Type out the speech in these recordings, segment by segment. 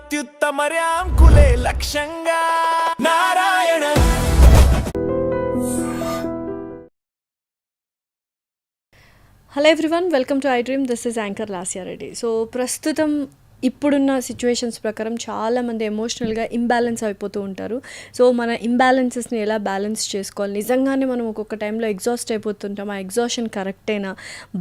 అత్యుత్తమర్యాం కులే లక్ష్యంగా Narayana. Hello everyone, welcome to I dream. This is anchor Lasya Reddy. So ప్రస్తుతం ఇప్పుడున్న situations ప్రకారం చాలామంది ఎమోషనల్గా ఇంబ్యాలెన్స్ అయిపోతూ ఉంటారు. సో మన ఇంబ్యాలెన్సెస్ని ఎలా బ్యాలెన్స్ చేసుకోవాలి, నిజంగానే మనం ఒక్కొక్క టైంలో ఎగ్జాస్ట్ అయిపోతుంటాం, ఆ ఎగ్జాషన్ కరెక్టేనా,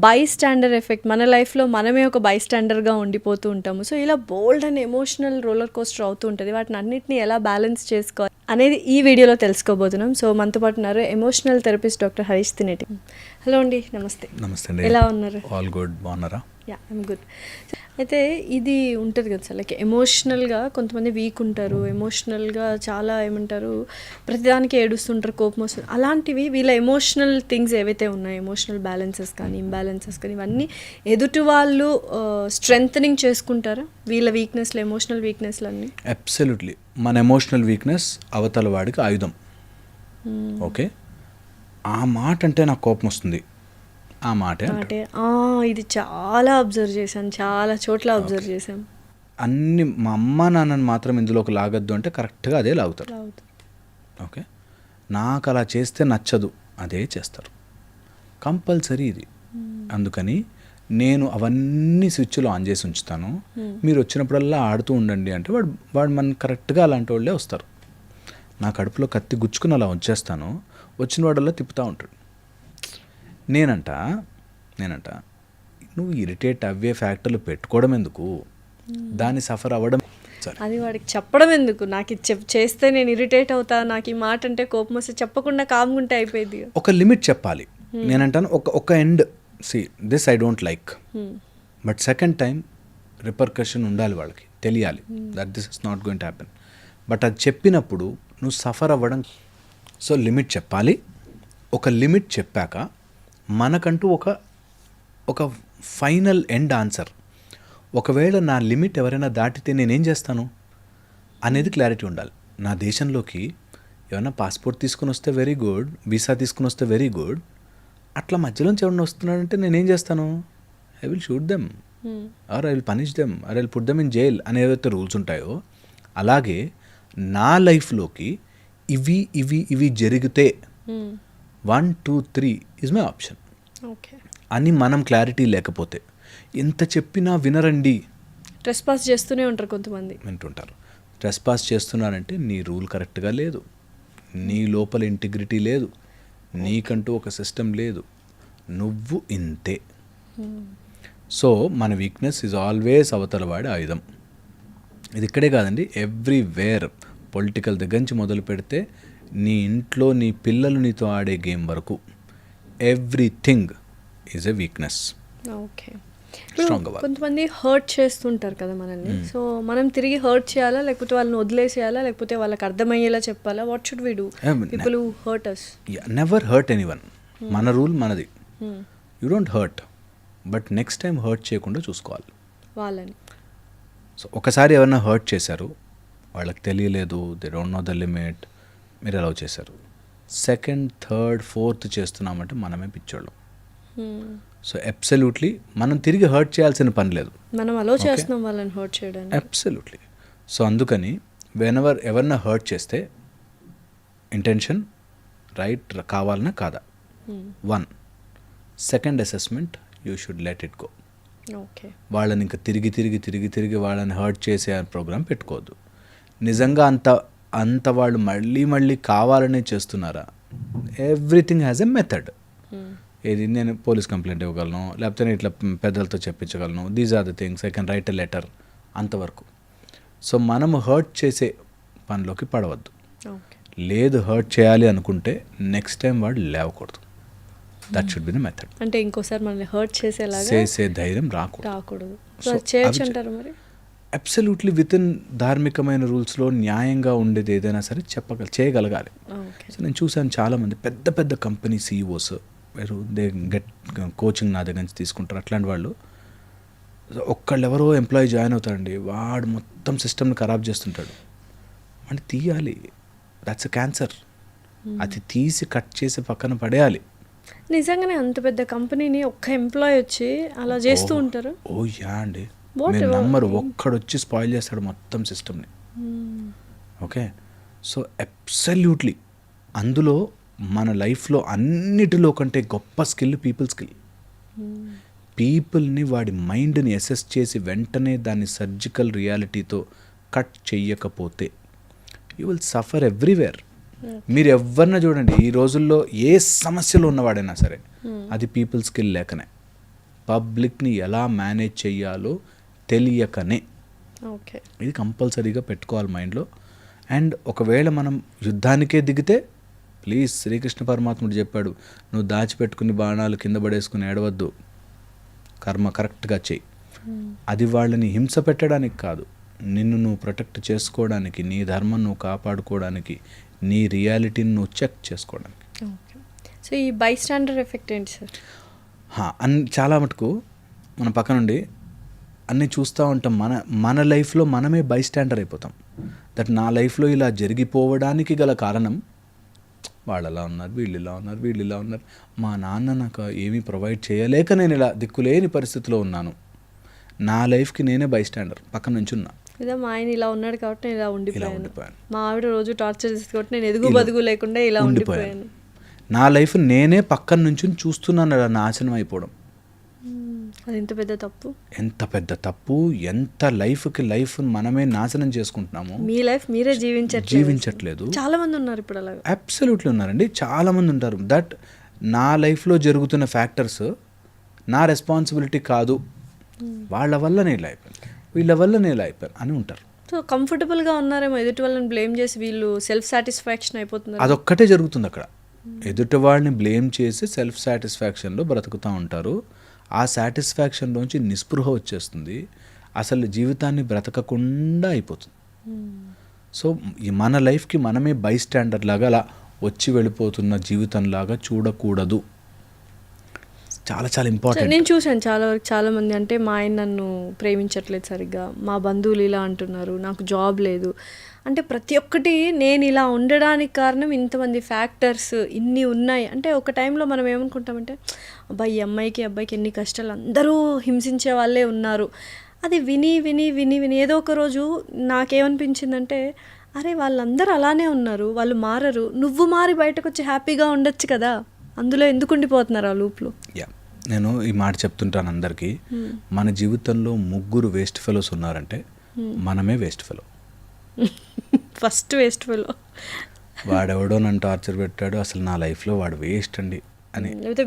బై స్టాండర్ ఎఫెక్ట్, మన లైఫ్లో మనమే ఒక బై స్టాండర్గా ఉండిపోతూ ఉంటాము. సో ఇలా బోల్డ్ అండ్ ఎమోషనల్ రోలర్ కోస్టర్ అవుతూ ఉంటుంది. వాటిని అన్నింటినీ ఎలా బ్యాలెన్స్ చేసుకోవాలి అనేది ఈ వీడియోలో తెలుసుకోబోతున్నాం. సో మనతో పాటు ఉన్నారు emotional therapist doctor Harish Tineti. Hello అండి, నమస్తే. నమస్తే అండి. ఎలా ఉన్నారు? All good. బాగున్నారా? Yeah, I'm good. అయితే ఇది ఉంటుంది కదా సార్, లైక్ ఎమోషనల్గా కొంతమంది వీక్ ఉంటారు, ఎమోషనల్గా చాలా ఏమంటారు ప్రతిదానికి ఏడుస్తుంటారు, కోపం వస్తుంది. అలాంటివి వీళ్ళ ఎమోషనల్ థింగ్స్ ఏవైతే ఉన్నాయో, ఎమోషనల్ బ్యాలెన్సెస్ కానీ ఇంబ్యాలెన్సెస్ కానీ, ఇవన్నీ ఎదుటి వాళ్ళు స్ట్రెంథనింగ్ చేసుకుంటారా వీళ్ళ వీక్నెస్లు, ఎమోషనల్ వీక్నెస్లు అన్నీ? అబ్సల్యూట్లీ. మన ఎమోషనల్ వీక్నెస్ అవతల వాడికి ఆయుధం. ఓకే, ఆ మాట అంటే నాకు కోపం వస్తుంది, ఆ మాటే ఇది చాలా అబ్జర్వ్ చేశాను, చాలా చోట్ల అబ్జర్వ్ చేశాను. అన్ని మా అమ్మ నాన్నని మాత్రం ఇందులోకి లాగద్దు అంటే కరెక్ట్గా అదే లాగుతారు. ఓకే, నాకు అలా చేస్తే నచ్చదు, అదే చేస్తారు కంపల్సరీ ఇది. అందుకని నేను అవన్నీ స్విచ్లో ఆన్ చేసి ఉంచుతాను. మీరు వచ్చినప్పుడల్లా ఆడుతూ ఉండండి అంటే వాడు మన కరెక్ట్గా అలాంటి వాళ్ళే వస్తారు. నా కడుపులో కత్తి గుచ్చుకుని అలా వచ్చేస్తాను, వచ్చిన వాడల్లా తిప్పుతూ ఉంటాడు. నేనంట నువ్వు ఇరిటేట్ అవ్వే ఫ్యాక్టర్లు పెట్టుకోవడం ఎందుకు, దాన్ని సఫర్ అవ్వడం, అది వాడికి చెప్పడం ఎందుకు, నాకు ఇది చేస్తే నేను ఇరిటేట్ అవుతా, నాకు ఈ మాట అంటే కోపం వస్తే చెప్పకుండా కామ్గుంటే అయిపోయింది. ఒక లిమిట్ చెప్పాలి. నేనంటాను ఒక end, see this I don't like, but second time repercussion ఉండాలి, వాళ్ళకి తెలియాలి that this is not going to happen. But అది చెప్పినప్పుడు నువ్వు సఫర్ అవ్వడం. సో లిమిట్ చెప్పాలి. ఒక లిమిట్ చెప్పాక మనకంటూ ఒక ఫైనల్ ఎండ్ ఆన్సర్. ఒకవేళ నా లిమిట్ ఎవరైనా దాటితే నేనేం చేస్తాను అనేది క్లారిటీ ఉండాలి. నా దేశంలోకి ఏమైనా పాస్పోర్ట్ తీసుకుని వస్తే వెరీ గుడ్, వీసా తీసుకుని వస్తే వెరీ గుడ్. అట్లా మధ్యలోంచి ఎవరైనా వస్తున్నాడంటే నేనేం చేస్తాను? I will shoot them or I will punish them or I will put them in jail అని ఏవైతే రూల్స్ ఉంటాయో, అలాగే నా లైఫ్లోకి ఇవి ఇవి ఇవి జరిగితే 1 2 3 ఈజ్ మై ఆప్షన్ అని మనం క్లారిటీ లేకపోతే ఎంత చెప్పినా వినరండి. ట్రెస్పాస్ చేస్తూనే ఉంటారు కొంతమంది, వింటుంటారు. ట్రెస్పాస్ చేస్తున్నారంటే నీ రూల్ కరెక్ట్గా లేదు, నీ లోపల ఇంటిగ్రిటీ లేదు, నీకంటూ ఒక సిస్టమ్ లేదు, నువ్వు ఇంతే. సో మన వీక్నెస్ ఈజ్ ఆల్వేస్ అవతలవాడి ఆయుధం. ఇది ఇక్కడే కాదండి, ఎవ్రీవేర్. పొలిటికల్ దగ్గర నుంచి మొదలు పెడితే నీ ఇంట్లో నీ పిల్లలు నీతో ఆడే గేమ్ వరకు everything is a weakness. Okay, కొంతమంది హర్ట్ చేస్తుంటారు కదా మనల్ని. సో మనం తిరిగి హర్ట్ చేయాలా, లేకపోతే వాళ్ళని వదిలేసేయాలా, లేకపోతే వాళ్ళకి అర్థమయ్యేలా చెప్పాలా? What should we do people who hurt us? Never hurt anyone. మన రూల్ మనది. You don't hurt, but next time hurt చేయకుండా చూసుకోవాలి వాళ్ళని. సో ఒకసారి ఎవరైనా హర్ట్ చేశారు, వాళ్ళకి తెలియలేదు, they don't know the limit, మీరు అలౌ చేశారు. సెకండ్ థర్డ్ ఫోర్త్ చేస్తున్నామంటే మనమే పిచ్చోళ్ళం. సో అబ్సల్యూట్లీ మనం తిరిగి హర్ట్ చేయాల్సిన పని లేదు, మనం అలౌ చేస్తున్నాం వాళ్ళని హర్ట్ చేయడానికి. అబ్సల్యూట్లీ. సో అందుకని ఎవరన్నా హర్ట్ చేస్తే ఇంటెన్షన్ రైట్ కావాలన్నా కాదా, 1 second assessment, you should let it go. Okay, వాళ్ళని ఇంకా తిరిగి వాళ్ళని హర్ట్ చేసే ప్రోగ్రామ్ పెట్టుకోవద్దు. నిజంగా అంత వాళ్ళు మళ్ళీ కావాలనే చేస్తున్నారా? Everything has a method. ఏది, నేను పోలీస్ కంప్లైంట్ ఇవ్వగలను, లేకపోతే నేను ఇట్లా పెద్దలతో చెప్పించగలను, these are the things, I can write a letter, అంతవరకు. సో మనము హర్ట్ చేసే పనిలోకి పడవద్దు. లేదు, హర్ట్ చేయాలి అనుకుంటే నెక్స్ట్ టైం వాడు లేవకూడదు. That should be the method. అంటే ఇంకోసారి మనల్ని హర్ట్ చేసే ధైర్యం రాకూడదు. చేయొచ్చు అంటారు మరి? అబ్సల్యూట్లీ వితిన్ ధార్మికమైన రూల్స్లో న్యాయంగా ఉండేది ఏదైనా సరే చేయగలగాలి. సో నేను చూసాను చాలామంది పెద్ద company CEOs they get coaching నా దగ్గర నుంచి తీసుకుంటారు. అట్లాంటి వాళ్ళు ఒక్కళ్ళెవరో ఎంప్లాయీ జాయిన్ అవుతారండి, వాడు మొత్తం సిస్టమ్ని ఖరాబ్ చేస్తుంటాడు. అంటే తీయాలి, దట్స్ ఎ క్యాన్సర్. అది తీసి కట్ చేసి పక్కన పడేయాలి. నిజంగానే అంత పెద్ద కంపెనీని ఒక్క ఎంప్లాయీ వచ్చి అలా చేస్తూ ఉంటారు? ఓ యా అండి, మీరు నమ్మరు, ఒక్కడొచ్చి స్పాయిల్ చేస్తాడు మొత్తం సిస్టమ్ని. ఓకే, సో అబ్సల్యూట్లీ అందులో మన లైఫ్లో అన్నిటిలో కంటే గొప్ప స్కిల్ పీపుల్ స్కిల్. పీపుల్ని, వాడి మైండ్ని అసెస్ చేసి వెంటనే దాన్ని సర్జికల్ రియాలిటీతో కట్ చెయ్యకపోతే యూ విల్ సఫర్ ఎవ్రీవేర్. మీరు ఎవరిన చూడండి, ఈ రోజుల్లో ఏ సమస్యలో ఉన్నవాడైనా సరే అది పీపుల్ స్కిల్ లేకనే, పబ్లిక్ని ఎలా మేనేజ్ చెయ్యాలో తెలియకనే. ఓకే, ఇది కంపల్సరీగా పెట్టుకోవాలి మైండ్లో. అండ్ ఒకవేళ మనం యుద్ధానికే దిగితే ప్లీజ్, శ్రీకృష్ణ పరమాత్ముడు చెప్పాడు, నువ్వు దాచిపెట్టుకుని బాణాలు కింద పడేసుకుని ఏడవద్దు, కర్మ కరెక్ట్గా చెయ్యి. అది వాళ్ళని హింస పెట్టడానికి కాదు, నిన్ను నువ్వు ప్రొటెక్ట్ చేసుకోవడానికి, నీ ధర్మం నువ్వు కాపాడుకోవడానికి, నీ రియాలిటీని నువ్వు చెక్ చేసుకోవడానికి. ఓకే, సో ఈ బైస్టాండర్ ఎఫెక్ట్ ఏంటి సార్? చాలా మటుకు మన పక్క నుండి అన్నీ చూస్తూ ఉంటాం. మన లైఫ్లో మనమే బైస్టాండర్ అయిపోతాం. దట్ నా లైఫ్లో ఇలా జరిగిపోవడానికి గల కారణం వాళ్ళు అలా ఉన్నారు, వీళ్ళు ఇలా ఉన్నారు, వీళ్ళు ఇలా ఉన్నారు, మా నాన్న నాకు ఏమీ ప్రొవైడ్ చేయలేక నేను ఇలా దిక్కులేని పరిస్థితిలో ఉన్నాను. నా లైఫ్కి నేనే బైస్టాండర్, పక్కన నుంచి ఉన్నా. లేదా మా ఆయన ఇలా ఉన్నాడు కాబట్టి నేను ఇలా ఉండిపోయాను, మా ఆవిడ రోజు టార్చర్ చేసి కాబట్టి నేను ఎదుగు బదుగు లేకుండా ఇలా ఉండిపోయాను. నా లైఫ్ నేనే పక్కన నుంచి చూస్తున్నాను అలా నాశనం అయిపోవడం. అది ఎంత పెద్ద తప్పు, ఎంత పెద్ద తప్పు, ఎంత లైఫ్ మనమే నాశనం చేసుకుంటున్నాము. మీ లైఫ్ మీరే జీవించట్లేదు. చాలా మంది ఉన్నారు ఇప్పుడు అలాగా. అబ్సల్యూట్లీ ఉన్నారండి, చాలా మంది ఉంటారు. దట్ నా లైఫ్లో జరుగుతున్న ఫ్యాక్టర్స్ నా రెస్పాన్సిబిలిటీ కాదు, వాళ్ళ వల్ల నేను ఇలా అయిపోయాను, వీళ్ళ వల్ల నేను ఇలా అయిపోయాను అని ఉంటారు. సో కంఫర్టబుల్గా ఉన్నారేమో, ఎదుటి వాళ్ళని బ్లేమ్ చేసి వీళ్ళు సెల్ఫ్ సాటిస్ఫాక్షన్ అయిపోతున్నారు. అదొక్కటే జరుగుతుంది అక్కడ. ఎదుటి వాళ్ళని బ్లేమ్ చేసి సెల్ఫ్ సాటిస్ఫాక్షన్లో బ్రతుకుతూ ఉంటారు. ఆ సాటిస్ఫాక్షన్లోంచి నిస్పృహ వచ్చేస్తుంది, అసలు జీవితాన్ని బ్రతకకుండా అయిపోతుంది. సో మన లైఫ్కి మనమే బైస్టాండర్ లాగా అలా వచ్చి వెళ్ళిపోతున్న జీవితంలాగా చూడకూడదు. చాలా చాలా ఇంపార్టెంట్. నేను చూశాను చాలా వరకు చాలామంది, అంటే మా ఆయన నన్ను ప్రేమించట్లేదు సరిగ్గా, మా బంధువులు ఇలా అంటున్నారు, నాకు జాబ్ లేదు, అంటే ప్రతి ఒక్కటి నేను ఇలా ఉండడానికి కారణం ఇంతమంది ఫ్యాక్టర్స్ ఇన్ని ఉన్నాయి. అంటే ఒక టైంలో మనం ఏమనుకుంటామంటే అబ్బాయి అమ్మాయికి అబ్బాయికి ఎన్ని కష్టాలు, అందరూ హింసించే వాళ్ళే ఉన్నారు. అది విని విని విని విని ఏదో ఒక రోజు నాకేమనిపించిందంటే, అరే వాళ్ళందరూ అలానే ఉన్నారు, వాళ్ళు మారరు, నువ్వు మారి బయటకు వచ్చి హ్యాపీగా ఉండొచ్చు కదా, అందులో ఎందుకు ఉండిపోతున్నారు ఆ లూప్లో. నేను ఈ మాట చెప్తుంటాను అందరికీ, మన జీవితంలో 3 వేస్ట్ ఫెలోస్ ఉన్నారంటే మనమే waste fellow. First waste fellow. వాడెవడో నన్ను టార్చర్ పెట్టాడు, అసలు నా లైఫ్లో వాడు వేస్ట్ అండి అని, లేకపోతే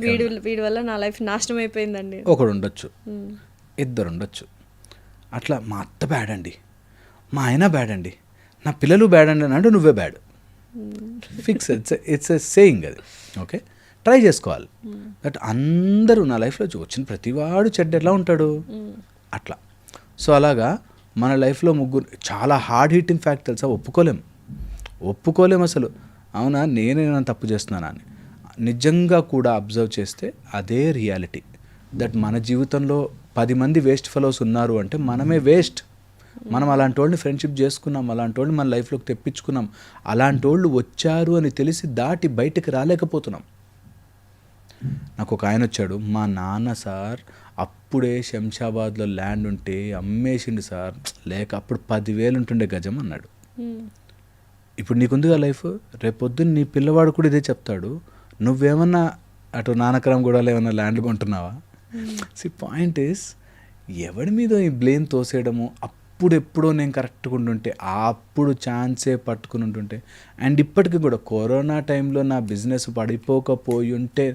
వీడి వల్ల నా లైఫ్ నాశనం అయిపోయిందండి. ఒకడు ఉండొచ్చు, ఇద్దరు ఉండొచ్చు. అట్లా మా అత్త బ్యాడ్ అండి, మా ఆయన బ్యాడ్ అండి, నా పిల్లలు బ్యాడ్ అండి అని అంటే నువ్వే bad. Fix, it's a saying అది. ఓకే, ట్రై చేసుకోవాలి. దట్ అందరూ నా లైఫ్లో వచ్చిన ప్రతివాడు చెడ్డ ఎలా ఉంటాడు అట్లా. సో అలాగా మన లైఫ్లో 3 చాలా హార్డ్ హిట్టింగ్ ఫ్యాక్ట్ తెలుసా, ఒప్పుకోలేం అసలు. అవునా నేనేనా తప్పు చేస్తున్నానా అని నిజంగా కూడా అబ్జర్వ్ చేస్తే అదే రియాలిటీ. దట్ మన జీవితంలో 10 మంది వేస్ట్ ఫెలోస్ ఉన్నారు అంటే మనమే వేస్ట్. మనం అలాంటి వాళ్ళని ఫ్రెండ్షిప్ చేసుకున్నాం, అలాంటి వాళ్ళని మన లైఫ్లోకి తెప్పించుకున్నాం, అలాంటి వాళ్ళు వచ్చారు అని తెలిసి దాటి బయటకు రాలేకపోతున్నాం. నాకు ఒక ఆయన వచ్చాడు, మా నాన్న సార్ అప్పుడే శంషాబాద్లో ల్యాండ్ ఉంటే అమ్మేసిండు సార్, లేక అప్పుడు 10,000 ఉంటుండే గజం అన్నాడు. ఇప్పుడు నీకుందిగా లైఫ్, రేపొద్దున్న నీ పిల్లవాడు కూడా ఇదే చెప్తాడు. నువ్వేమన్నా అటు నానకరం కూడా ఏమన్నా ల్యాండ్ కొంటున్నావా? పాయింట్ ఈస్, ఎవడి మీద ఈ బ్లేమ్ తోసేయడము, అప్పుడెప్పుడో నేను కరెక్ట్గా ఉంటుంటే, అప్పుడు ఛాన్సే పట్టుకుని ఉంటుంటే. అండ్ ఇప్పటికీ కూడా కరోనా టైంలో నా బిజినెస్ పడిపోకపోయి ఉంటే,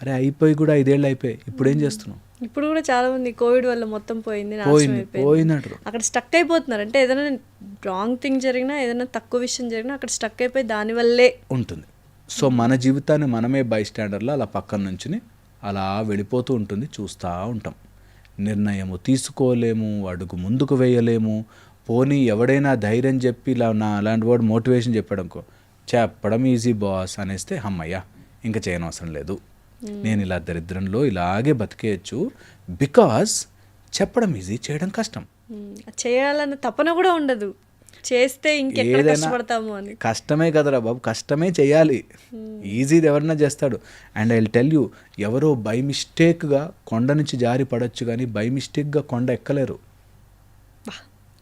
అరే అయిపోయి కూడా 5 ఏళ్ళు అయిపోయి, ఇప్పుడు ఏం చేస్తున్నావు? ఇప్పుడు కూడా చాలా మంది కోవిడ్ వల్ల మొత్తం పోయింది, పోయినట్టు అక్కడ స్టక్ అయిపోతున్నారు. అంటే ఏదైనా రాంగ్ థింగ్ జరిగినా, ఏదైనా తక్కువ విషయం జరిగినా అక్కడ స్టక్ అయిపోయి దానివల్లే ఉంటుంది. సో మన జీవితాన్ని మనమే బైస్టాండర్లో అలా పక్కన నుంచి అలా వెళ్ళిపోతూ ఉంటుంది, చూస్తూ ఉంటాం. నిర్ణయము తీసుకోలేము, అడుగు ముందుకు వేయలేము. పోనీ ఎవడైనా ధైర్యం చెప్పి ఇలా అలాంటి వాడు మోటివేషన్ చెప్పాడనుకో, చెప్పడం ఈజీ బాస్ అనేస్తే అమ్మయ్యా ఇంకా చేయనవసరం లేదు, నేను ఇలా దరిద్రంలో ఇలాగే బతికేయచ్చు. బికాస్ చెప్పడం ఈజీ, చేయడం కష్టం. చేయాలన్న తపన కూడా ఉండదు, చేస్తే ఇంకెక్కడ కష్టపడతాము అని. కష్టమే కదరా బాబు, కష్టమే చేయాలి. ఈజీది ఎవరన్నా చేస్తాడు. And I will tell you, ఎవరో బై మిస్టేక్గా కొండ నుంచి జారి పడవచ్చు, కానీ బై మిస్టేక్గా కొండ ఎక్కలేరు.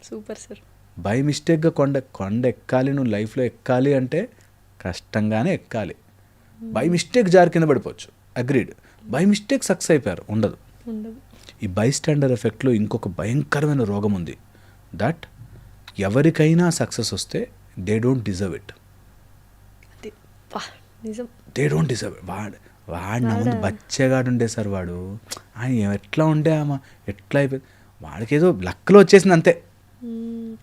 Super sir. బై మిస్టేక్గా కొండ ఎక్కాలి, నువ్వు లైఫ్లో ఎక్కాలి అంటే కష్టంగానే ఎక్కాలి. బై మిస్టేక్ జారి కింద పడిపోవచ్చు, అగ్రీడ్. బై మిస్టేక్ సక్సెస్ అయిపోయారు, ఉండదు. ఈ బై స్టాండర్ ఎఫెక్ట్లో ఇంకొక భయంకరమైన రోగం ఉంది. దట్ ఎవరికైనా సక్సెస్ వస్తే దే డోంట్ డిజర్వ్ ఇట్. నిజం, దే డోంట్ డిజర్వ్ ఇట్. వాడు నా ముందు బచ్చేగాడు ఉండే సార్, వాడు ఆయన ఎట్లా ఉండే ఆమె ఎట్లా అయిపోయింది, వాడికి ఏదో లక్లో వచ్చేసింది అంతే.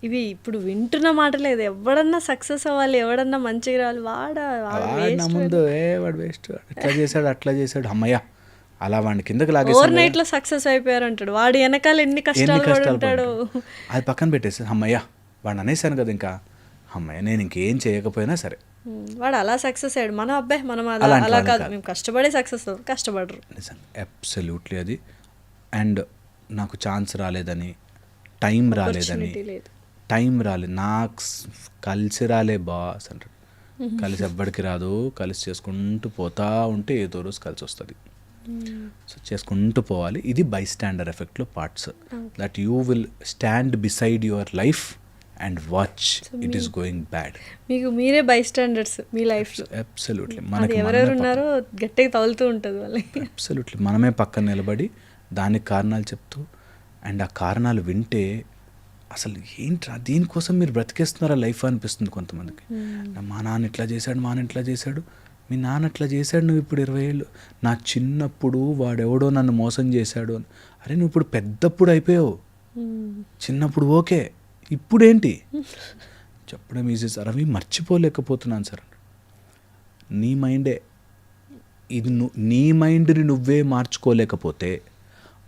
ఇవి ఇప్పుడు వింటున్న మాట లేదు. ఎవడన్నా సక్సెస్ అవ్వాలి, ఎవడన్నా మంచిగా రావాలి, వాడు నా ముందు వాడు వేస్ట్, ఇట్లా చేశాడు అట్లా చేశాడు, అమ్మయ్య అలా వాడిని కిందకి ఓవర్ లాగేసి నైట్ లో సక్సెస్ అయిపోయారు అంటాడు. వాడు వెనకాల ఎన్ని కష్టాలు పడుంటాడు. అది పక్కన పెట్టేసి అమ్మయ్య వాడిని అనేసాను కదా, ఇంకా అమ్మయ్య నేను ఇంకేం చేయకపోయినా సరే. వాడు అలా సక్సెస్ అయ్యాడు, మన అబ్బాయి మనం అలా కాదు, మేము కష్టపడే సక్సెస్ కష్టపడరు. నిజంగా అబ్సల్యూట్లీ అది. అండ్ నాకు ఛాన్స్ రాలేదని, టైం రాలేదని, నాకు కలిసి రాలే బాస్ అంటాడు. కలిసి ఎవ్వడికి రాదు, కలిసి చేసుకుంటూ పోతా ఉంటే ఏదో రోజు కలిసి వస్తుంది. సో చేసుకుంటూ పోవాలి. ఇది బై స్టాండర్ ఎఫెక్ట్లో parts. That you will stand beside your life and watch it is going bad. మీకు మీరే బై స్టాండర్డ్స్ మీ లైఫ్లో. అబ్సల్యూట్లీ. మనకి ఎవరెవరు ఉన్నారో గట్టిగా తగులుతూ ఉంటుంది వాళ్ళకి. అబ్సల్యూట్లీ మనమే పక్కన నిలబడి దానికి కారణాలు చెప్తూ, అండ్ ఆ కారణాలు వింటే అసలు ఏంట్రా దీనికోసం మీరు బ్రతికేస్తున్నారా లైఫ్ అనిపిస్తుంది కొంతమందికి. మా నాన్న ఇట్లా చేశాడు, మా నాన్న ఇట్లా చేశాడు, మీ నాన్న ఇట్లా చేశాడు, నువ్వు ఇప్పుడు 20 ఏళ్ళు, నా చిన్నప్పుడు వాడెవడో నన్ను మోసం చేశాడు అని. అరే నువ్వు ఇప్పుడు పెద్దప్పుడు అయిపోయావు, చిన్నప్పుడు ఓకే, ఇప్పుడేంటి చెప్పడం ఈజీ సార్. అవి మర్చిపోలేకపోతున్నాను సార్. నీ మైండే ఇది, నీ మైండ్ని నువ్వే మార్చుకోలేకపోతే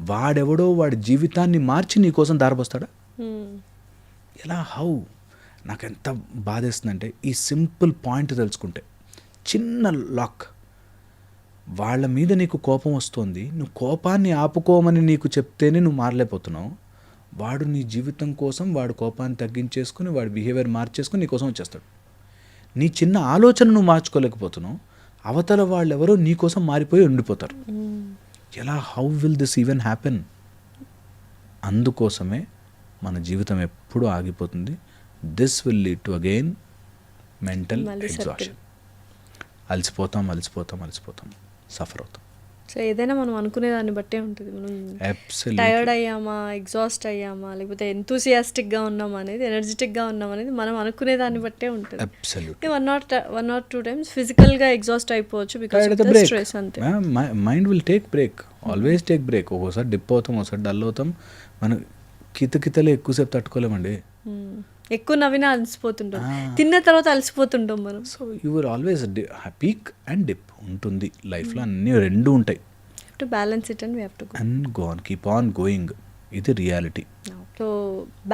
వాడెవడో వాడి జీవితాన్ని మార్చి నీ కోసం దారిపోస్తాడా? ఎలా, హౌ? నాకు ఎంత బాధేస్తుందంటే ఈ సింపుల్ పాయింట్ తెలుసుకుంటే, చిన్న లాక్. వాళ్ళ మీద నీకు కోపం వస్తుంది, నువ్వు కోపాన్ని ఆపుకోమని నీకు చెప్తేనే నువ్వు మారలేకపోతున్నావు. వాడు నీ జీవితం కోసం వాడు కోపాన్ని తగ్గించేసుకుని వాడి బిహేవియర్ మార్చేసుకుని నీ కోసం వచ్చేస్తాడు. నీ చిన్న ఆలోచన నువ్వు మార్చుకోలేకపోతున్నావు, అవతల వాళ్ళు ఎవరో నీ కోసం మారిపోయి ఉండిపోతారు. ఎలా, how will this even happen? అందుకోసమే మన జీవితం ఎప్పుడూ ఆగిపోతుంది. This will lead to again mental exhaustion. అలసిపోతాం, సఫర్ అవుతాం. సో ఏదైనా మనం అనుకునే దాన్ని బట్టే ఉంటుంది. మనం టైర్డ్ అయ్యామా, ఎగ్జాస్ట్ అయ్యామా, లేకపోతే ఎంతూసియాస్టిక్గా ఉన్నామా అనేది, ఎనర్జెటిక్గా ఉన్నామా అనేది మనం అనుకునే దాన్ని బట్టే ఉంటుంది. వన్ ఆర్ టూ టైమ్స్ ఫిజికల్గా ఎగ్జాస్ట్ అయిపోవచ్చు బికాస్ ఆఫ్ ద స్ట్రెస్. అంతే. Mind will take break, always take break. ఒక్కోసారి డిప్ అవుతాం, ఒకసారి డల్ అవుతాం. మనం కితకితలే ఎక్కువసేపు తట్టుకోలేమండి. ఎక్కువ నవ్వినా అలసిపోతుంటాం, తిన్న తర్వాత అలసిపోతుంటాం మనం. So you will always peak and dip ఉంటుంది లైఫ్లో, అన్నీ రెండు ఉంటాయి. To balance it and we have to go and go on, keep on going. ఇది రియాలిటీ. సో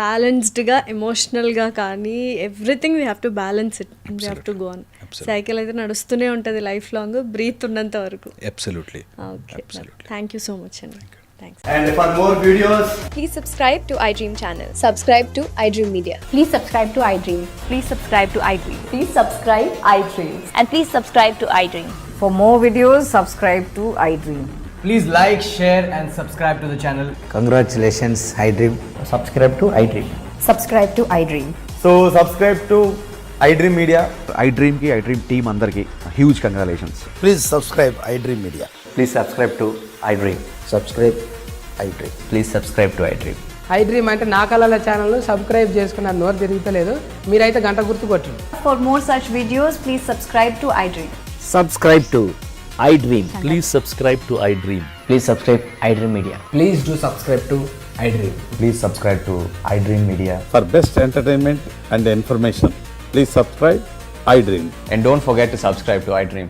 బ్యాలెన్స్డ్గా, ఎమోషనల్గా కానీ everything we have to balance it and we have to go on. Cycle అయితే నడుస్తూనే ఉంటుంది లైఫ్ లాంగ్, బ్రీత్ ఉన్నంత వరకు. Absolutely. Okay, thank you so much అండి. Thanks. And for more videos, please subscribe to iDream channel. Subscribe to iDream Media. Please subscribe to iDream. Please subscribe to iDream. Please subscribe iDream. And please subscribe to iDream. For more videos, subscribe to iDream. please like, share and subscribe to the channel. Congratulations, iDream. Subscribe to iDream. Subscribe to iDream. So subscribe to iDream Media. iDream ki iDream team andarki huge congratulations. Please subscribe iDream Media. Please subscribe to iDream. Subscribe iDream. Please subscribe to iDream. iDream అంటే నా కళల ఛానల్ను subscribe చేసుకున్నారు, నోరు తిరుగుతలేదు, మీరైతే గంట గుర్తు కొట్టండి. For more such videos, please subscribe to iDream. Subscribe to iDream. Please subscribe to iDream. Please subscribe iDream Media. Please do subscribe to iDream. Please subscribe to iDream Media. For best entertainment and information, please subscribe iDream. And don't forget to subscribe to iDream.